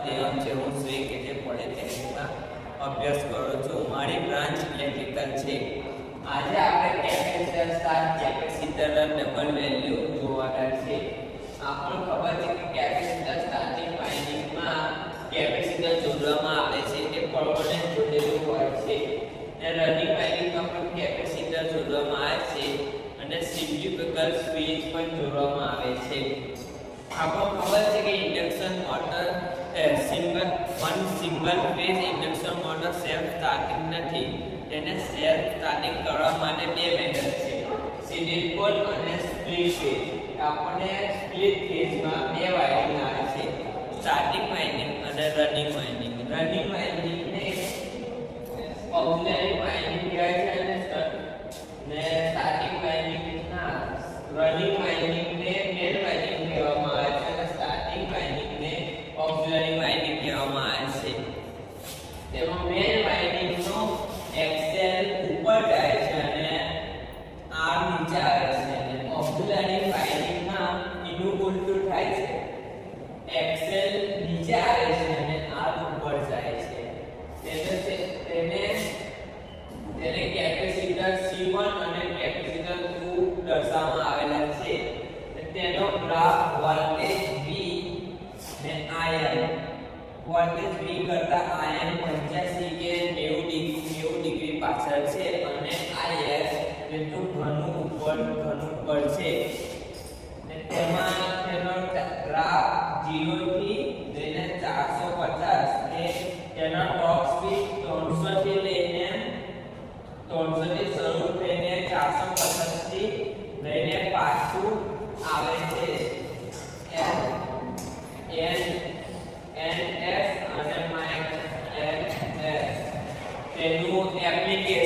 દેવમ છે. હું શ્રી કે પોલિટેકનિકમાં અભ્યાસ કરું છું. મારી બ્રાન્ચ ઇલેક્ટ્રિકલ છે. આજે આપણે capacitor star capacitor double value જોવાના છે. આપણને ખબર છે કે કેપેસિટર સ્ટાર્ટિંગ વાઇન્ડિંગમાં કેપેસિટર જોડવામાં આવે છે, તે પરમેનન્ટ જોડેલું હોય છે. અને રનિંગ વાઇન્ડિંગમાં પણ કેપેસિટર જોડવામાં આવે છે અને સેન્ટ્રીફ્યુગલ સ્વિચ પણ જોડવામાં આવે છે. આપણને ખબર છે કે induction motor single phase induction motor self starting નથી. તેને સેલ્ફ સ્ટાર્ટિંગ કરવા માટે બે મેથડ છે, સિંગલ પોલ અને સ્પ્લિટ ફેઝ. આપણને સ્પ્લિટ ફેઝમાં બે વાઇન્ડિંગ આવે છે, સ્ટાર્ટિંગ વાઇન્ડિંગ અને રનિંગ વાઇન્ડિંગ. રનિંગ વાઇન્ડિંગને ઓક્સિલરી વાઇન્ડિંગ કહેવાય છે અને સ્ટાર્ટિંગ વાઇન્ડિંગના રનિંગ વાઇન્ડિંગને મેઇન વાઇન્ડિંગ કહેવામાં આવે છે અને સ્ટાર્ટિંગ વાઇન્ડિંગને ઓક્સિલરી વાઇન્ડિંગ કહેવામાં આવે છે. તેમાં મેઇન વાઇન્ડિંગનો એક્સેલ ઉપર જાય છે અને આર નીચે આવે છે અને ઓક્સિલરી વાઇન્ડિંગમાં એનું ઉલટું થાય છે. એક્સેલ નીચે આવે છે અને આર ઉપર જાય છે. તેને કેપેસિટર C1 અને કેપેસિટર 2 દર્શાવવામાં આવેલા છે. તેનો ગ્રાફ વોલ્ટેજ V ને આયન વોલ્ટેજ V કરતા આયન 85 કે 90 ડિગ્રી પાછળ છે અને IS તેનું ઘણું ઉપર છે. ને તેમાં તેનો ગ્રાફ 0 થી લઈને 450 કે તેના ટોપ સ્પીડ 300 થી લઈને 300 થી શરૂ થઈને 450 થી લઈને પાછું આવે છે. NS અને -NS તેનું એપ્લિકેશન